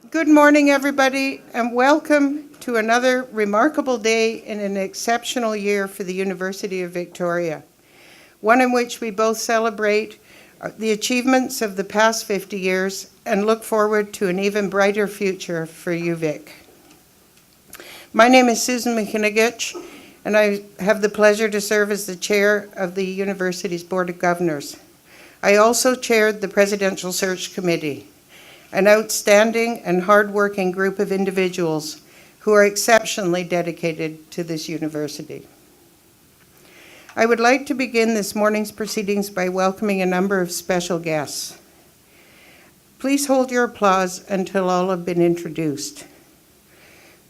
Good morning, everybody, and welcome to another remarkable day in an exceptional year for the University of Victoria, one in which we both celebrate the achievements of the past 50 years and look forward to an even brighter future for UVic. My name is Susan McKinniggich, and I have the pleasure to serve as the chair of the university's Board of Governors. I also chaired the Presidential Search Committee, an outstanding and hard-working group of individuals who are exceptionally dedicated to this university. I would like to begin this morning's proceedings by welcoming a number of special guests. Please hold your applause until all have been introduced.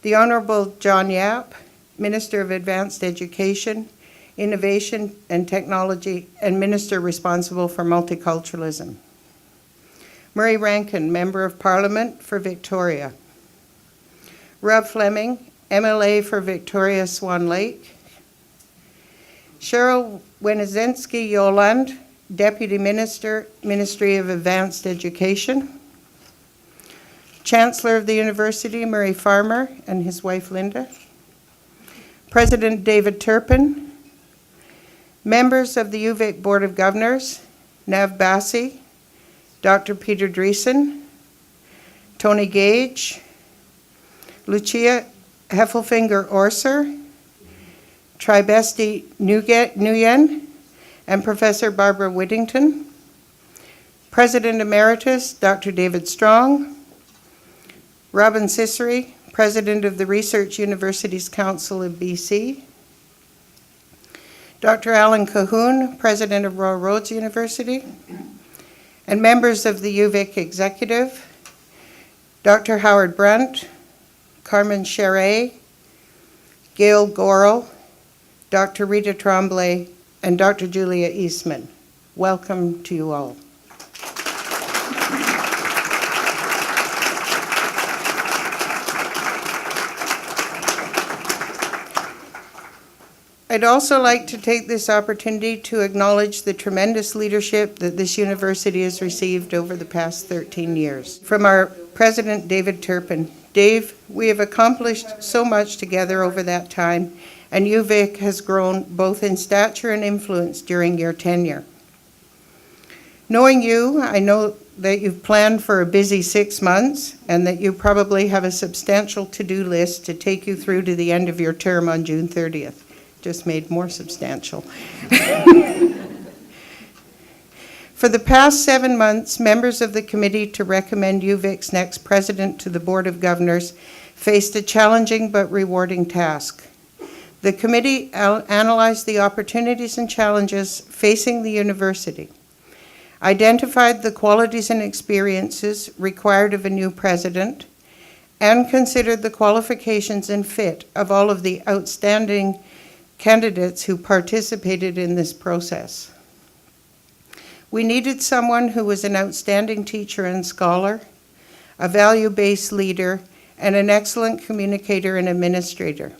The Honourable John Yap, Minister of Advanced Education, Innovation and Technology, and Minister responsible for multiculturalism. Murray Rankin, Member of Parliament for Victoria. Rob Fleming, MLA for Victoria Swan Lake. Cheryl Wenizensky-Yoland, Deputy Minister, Ministry of Advanced Education. Chancellor of the University, Murray Farmer, and his wife Linda. President David Turpin. Members of the UVic Board of Governors, Nav Bassi, Dr. Peter Dreesen, Tony Gage, Lucia Heffelfinger-Orser, Tribesti Nguyen, and Professor Barbara Whittington, President Emeritus Dr. David Strong, Robin Sissery, President of the Research Universities Council of BC, Dr. Alan Cahoon, President of Royal Roads University, and members of the UVic Executive, Dr. Howard Brunt, Carmen Charret, Gail Gorel, Dr. Rita Tremblay, and Dr. Julia Eastman. Welcome to you all. I'd also like to take this opportunity to acknowledge the tremendous leadership that this university has received over the past 13 years. From our President, David Turpin. Dave, we have accomplished so much together over that time, and UVic has grown both in stature and influence during your tenure. Knowing you, I know that you've planned for a busy 6 months and that you probably have a substantial to-do list to take you through to the end of your term on June 30th. Just made more substantial. For the past 7 months, members of the committee to recommend UVic's next president to the Board of Governors faced a challenging but rewarding task. The committee analyzed the opportunities and challenges facing the university, identified the qualities and experiences required of a new president, and considered the qualifications and fit of all of the outstanding candidates who participated in this process. We needed someone who was an outstanding teacher and scholar, a value-based leader, and an excellent communicator and administrator.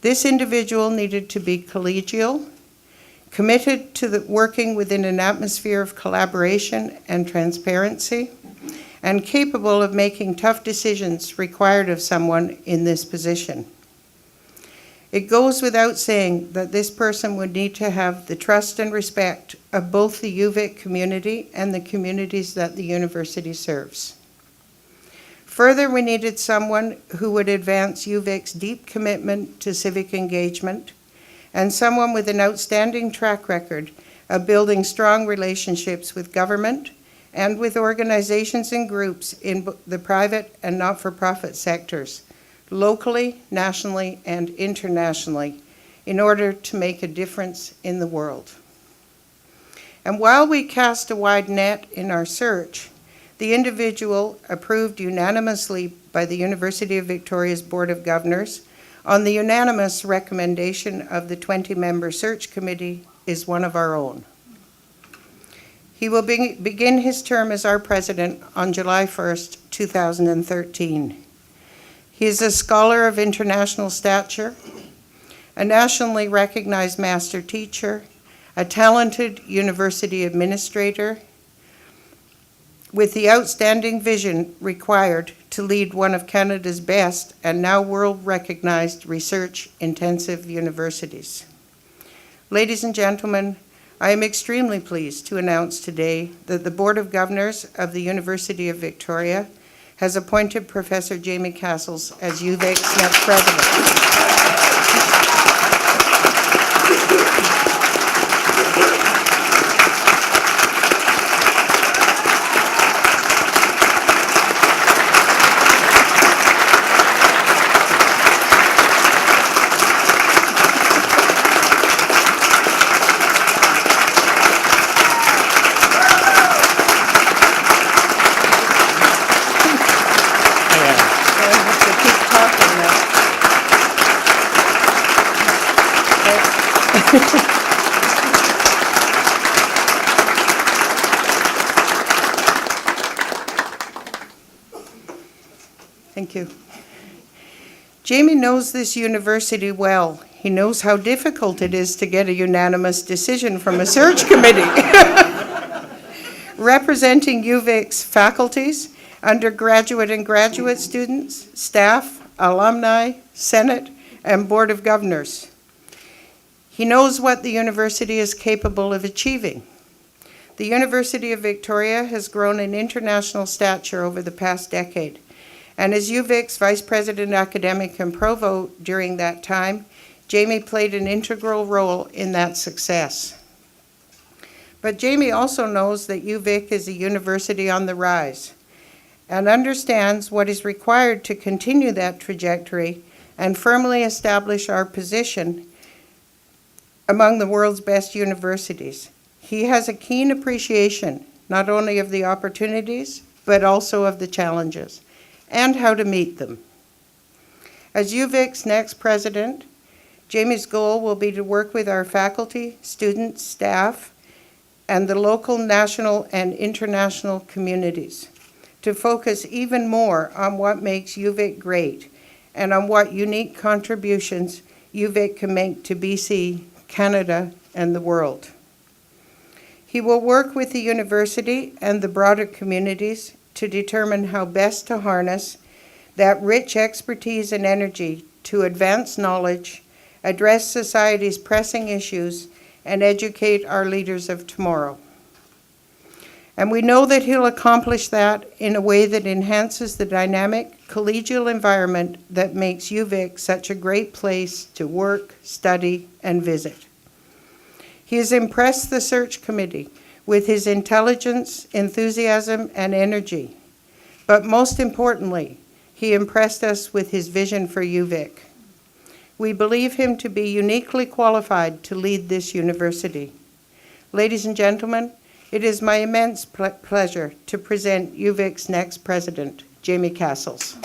This individual needed to be collegial, committed to working within an atmosphere of collaboration and transparency, and capable of making tough decisions required of someone in this position. It goes without saying that this person would need to have the trust and respect of both the UVic community and the communities that the university serves. Further, we needed someone who would advance UVic's deep commitment to civic engagement and someone with an outstanding track record of building strong relationships with government and with organizations and groups in the private and not-for-profit sectors, locally, nationally, and internationally, in order to make a difference in the world. And while we cast a wide net in our search, the individual approved unanimously by the University of Victoria's Board of Governors on the unanimous recommendation of the 20-member search committee is one of our own. He will begin his term as our president on July 1st, 2013. He is a scholar of international stature, a nationally recognized master teacher, a talented university administrator, with the outstanding vision required to lead one of Canada's best and now world-recognized research-intensive universities. Ladies and gentlemen, I am extremely pleased to announce today that the Board of Governors of the University of Victoria has appointed Professor Jamie Cassels as UVic's next president. Thank you. Jamie knows this university well. He knows how difficult it is to get a unanimous decision from a search committee. Representing UVic's faculties, undergraduate and graduate students, staff, alumni, Senate, and Board of Governors. He knows what the university is capable of achieving. The University of Victoria has grown in international stature over the past decade, and as UVic's Vice President Academic and Provost during that time, Jamie played an integral role in that success. But Jamie also knows that UVic is a university on the rise and understands what is required to continue that trajectory and firmly establish our position among the world's best universities. He has a keen appreciation not only of the opportunities, but also of the challenges and how to meet them. As UVic's next president, Jamie's goal will be to work with our faculty, students, staff, and the local, national, and international communities to focus even more on what makes UVic great and on what unique contributions UVic can make to BC, Canada, and the world. He will work with the university and the broader communities to determine how best to harness that rich expertise and energy to advance knowledge, address society's pressing issues, and educate our leaders of tomorrow. And we know that he'll accomplish that in a way that enhances the dynamic collegial environment that makes UVic such a great place to work, study, and visit. He has impressed the search committee with his intelligence, enthusiasm, and energy. But most importantly, he impressed us with his vision for UVic. We believe him to be uniquely qualified to lead this university. Ladies and gentlemen, it is my immense pleasure to present UVic's next president, Jamie Cassels.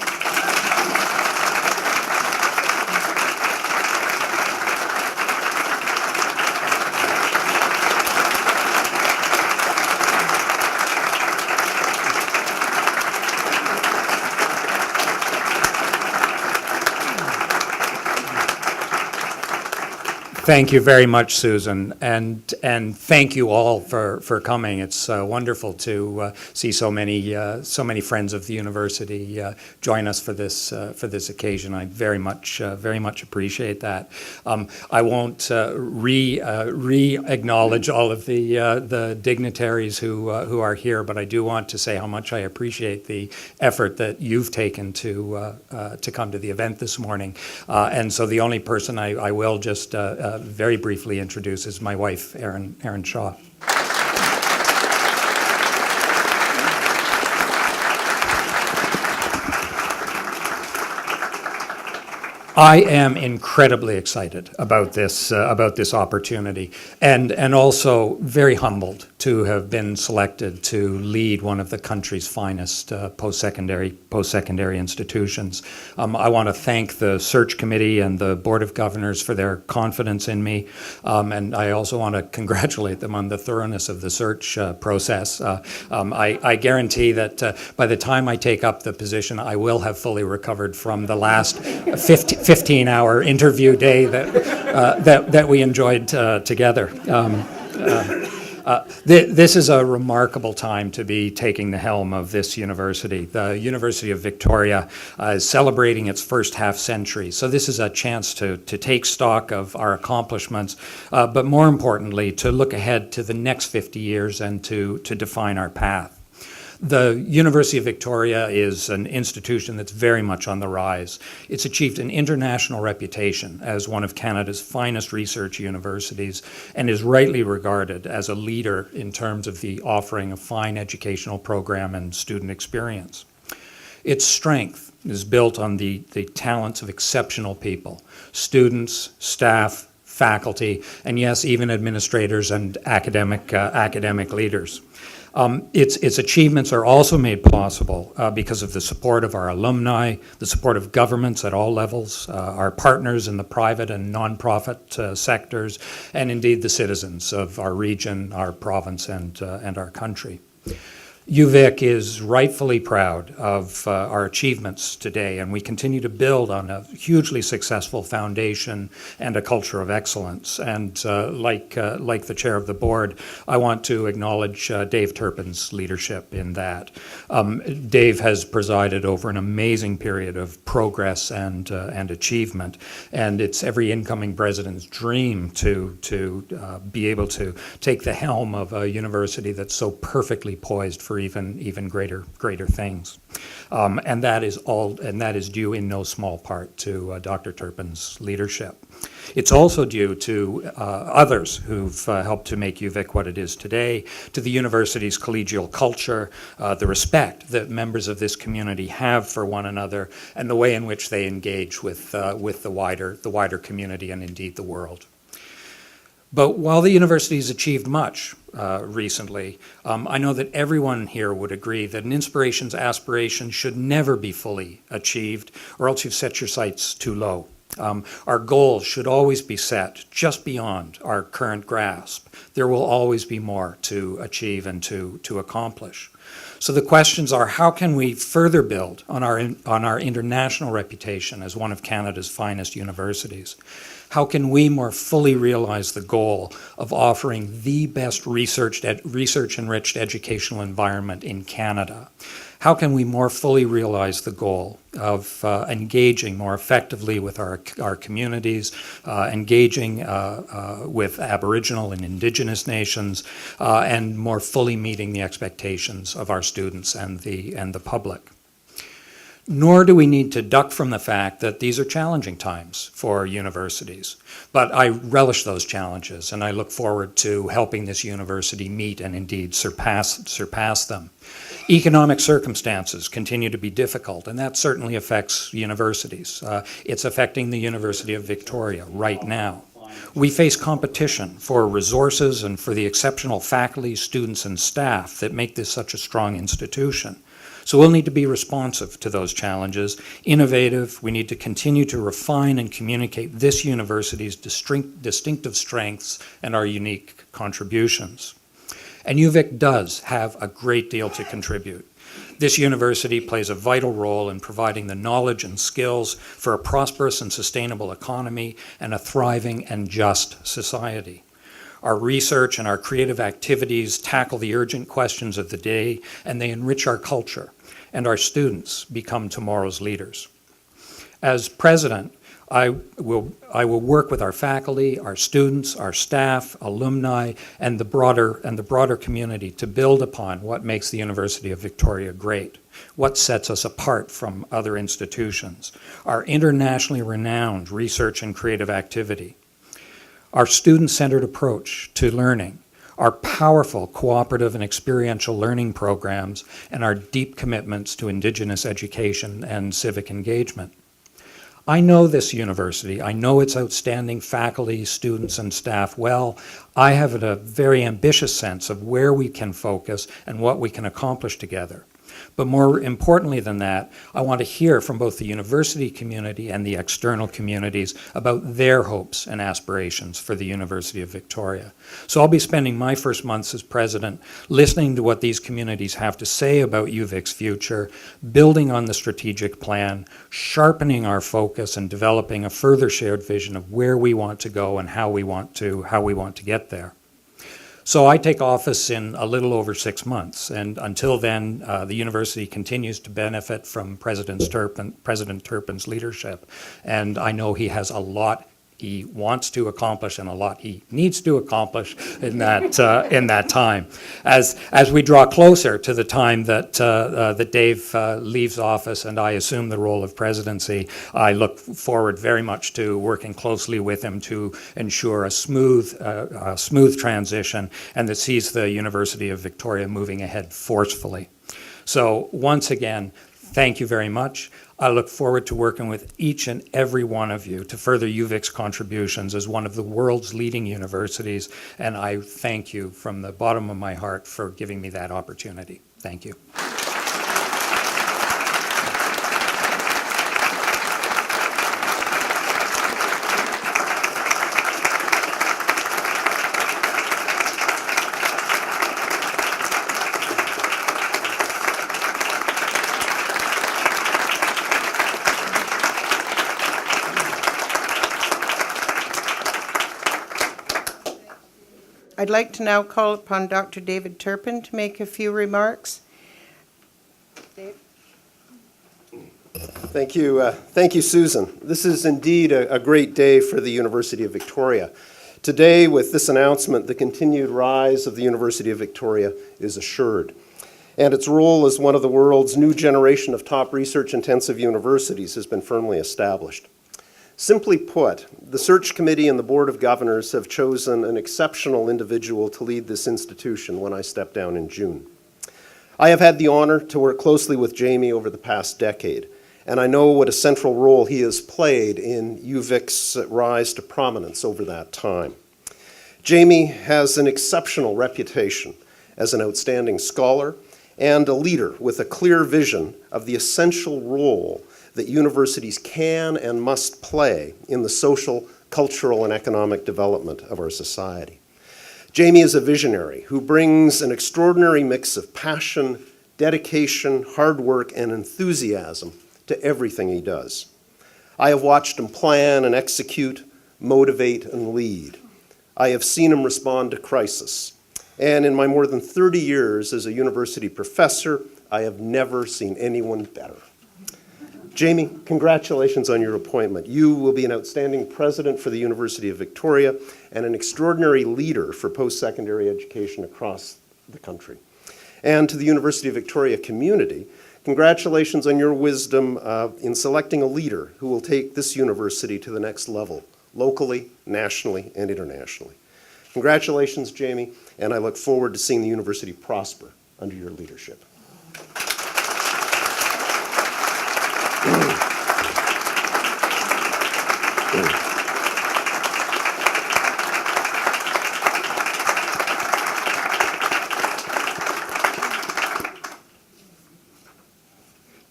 Thank you very much, Susan, and thank you all for coming. It's wonderful to see so many friends of the university join us for this occasion. I very much appreciate that. I won't re-acknowledge all of the dignitaries who are here, but I do want to say how much I appreciate the effort that you've taken to come to the event this morning. And so the only person I will just very briefly introduce is my wife, Erin Shaw. I am incredibly excited about this opportunity, and also very humbled to have been selected to lead one of the country's finest post-secondary institutions. I want to thank the search committee and the Board of Governors for their confidence in me, and I also want to congratulate them on the thoroughness of the search process. I guarantee that by the time I take up the position, I will have fully recovered from the last 15-hour interview day that we enjoyed together. This is a remarkable time to be taking the helm of this university. The University of Victoria is celebrating its first half century, so this is a chance to take stock of our accomplishments, but more importantly, to look ahead to the next 50 years and to define our path. The University of Victoria is an institution that's very much on the rise. It's achieved an international reputation as one of Canada's finest research universities and is rightly regarded as a leader in terms of the offering of fine educational program and student experience. Its strength is built on the talents of exceptional people, students, staff, faculty, and yes, even administrators and academic leaders. Its achievements are also made possible because of the support of our alumni, the support of governments at all levels, our partners in the private and nonprofit sectors, and indeed the citizens of our region, our province, and our country. UVic is rightfully proud of our achievements today, and we continue to build on a hugely successful foundation and a culture of excellence. And like the chair of the board, I want to acknowledge Dave Turpin's leadership in that. Dave has presided over an amazing period of progress and achievement, and it's every incoming president's dream to be able to take the helm of a university that's so perfectly poised for even greater things, and that is due in no small part to Dr. Turpin's leadership. It's also due to others who've helped to make UVic what it is today, to the university's collegial culture, the respect that members of this community have for one another, and the way in which they engage with the wider community and indeed the world. But while the university has achieved much recently, I know that everyone here would agree that an inspiration's aspiration should never be fully achieved, or else you've set your sights too low. Our goals should always be set just beyond our current grasp. There will always be more to achieve and to accomplish. So the questions are, how can we further build on our international reputation as one of Canada's finest universities? How can we more fully realize the goal of offering the best research-enriched educational environment in Canada? How can we more fully realize the goal of engaging more effectively with our communities, engaging with Aboriginal and Indigenous nations, and more fully meeting the expectations of our students and the public? Nor do we need to duck from the fact that these are challenging times for universities. But I relish those challenges, and I look forward to helping this university meet and indeed surpass them. Economic circumstances continue to be difficult, and that certainly affects universities. It's affecting the University of Victoria right now. We face competition for resources and for the exceptional faculty, students, and staff that make this such a strong institution. So we'll need to be responsive to those challenges, innovative. We need to continue to refine and communicate this university's distinctive strengths and our unique contributions. And UVic does have a great deal to contribute. This university plays a vital role in providing the knowledge and skills for a prosperous and sustainable economy and a thriving and just society. Our research and our creative activities tackle the urgent questions of the day, and they enrich our culture, and our students become tomorrow's leaders. As president, I will work with our faculty, our students, our staff, alumni, and the broader community to build upon what makes the University of Victoria great, what sets us apart from other institutions, our internationally renowned research and creative activity, our student-centered approach to learning, our powerful cooperative and experiential learning programs, and our deep commitments to Indigenous education and civic engagement. I know this university. I know its outstanding faculty, students, and staff well. I have a very ambitious sense of where we can focus and what we can accomplish together. But more importantly than that, I want to hear from both the university community and the external communities about their hopes and aspirations for the University of Victoria. So I'll be spending my first months as president listening to what these communities have to say about UVic's future, building on the strategic plan, sharpening our focus, and developing a further shared vision of where we want to go and how we want to get there. So I take office in a little over 6 months, and until then, the university continues to benefit from President Turpin's leadership, and I know he has a lot he wants to accomplish and a lot he needs to accomplish in that time. As we draw closer to the time that Dave leaves office and I assume the role of presidency, I look forward very much to working closely with him to ensure a smooth transition and that sees the University of Victoria moving ahead forcefully. So once again, thank you very much. I look forward to working with each and every one of you to further UVic's contributions as one of the world's leading universities, and I thank you from the bottom of my heart for giving me that opportunity. Thank you. I'd like to now call upon Dr. David Turpin to make a few remarks. Dave? Thank you, Susan. This is indeed a great day for the University of Victoria. Today, with this announcement, the continued rise of the University of Victoria is assured, and its role as one of the world's new generation of top research-intensive universities has been firmly established. Simply put, the search committee and the Board of Governors have chosen an exceptional individual to lead this institution when I step down in June. I have had the honor to work closely with Jamie over the past decade, and I know what a central role he has played in UVic's rise to prominence over that time. Jamie has an exceptional reputation as an outstanding scholar and a leader with a clear vision of the essential role that universities can and must play in the social, cultural, and economic development of our society. Jamie is a visionary who brings an extraordinary mix of passion, dedication, hard work, and enthusiasm to everything he does. I have watched him plan and execute, motivate, and lead. I have seen him respond to crisis. And in my more than 30 years as a university professor, I have never seen anyone better. Jamie, congratulations on your appointment. You will be an outstanding president for the University of Victoria and an extraordinary leader for post-secondary education across the country. And to the University of Victoria community, congratulations on your wisdom in selecting a leader who will take this university to the next level, locally, nationally, and internationally. Congratulations, Jamie, and I look forward to seeing the university prosper under your leadership.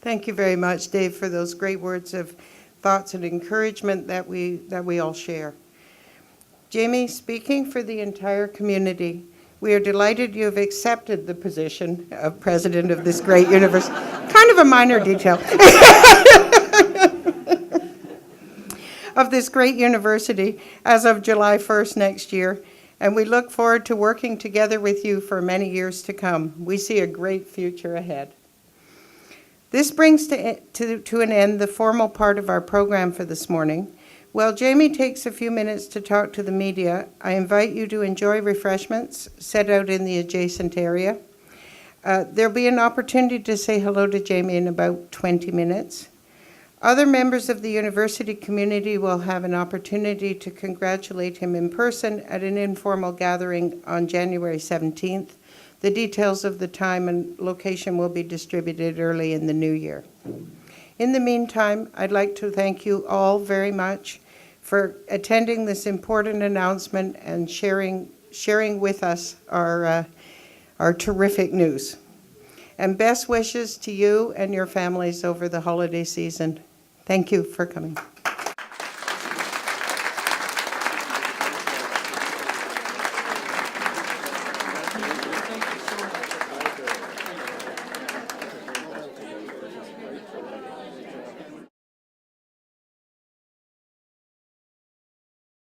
Thank you very much, Dave, for those great words of thoughts and encouragement that we all share. Jamie, speaking for the entire community, we are delighted you have accepted the position of president of this great university. Kind of a minor detail. Of this great university as of July 1st next year, and we look forward to working together with you for many years to come. We see a great future ahead. This brings to an end the formal part of our program for this morning. While Jamie takes a few minutes to talk to the media, I invite you to enjoy refreshments set out in the adjacent area. There'll be an opportunity to say hello to Jamie in about 20 minutes. Other members of the university community will have an opportunity to congratulate him in person at an informal gathering on January 17th. The details of the time and location will be distributed early in the new year. In the meantime, I'd like to thank you all very much for attending this important announcement and sharing with us our terrific news. And best wishes to you and your families over the holiday season. Thank you for coming.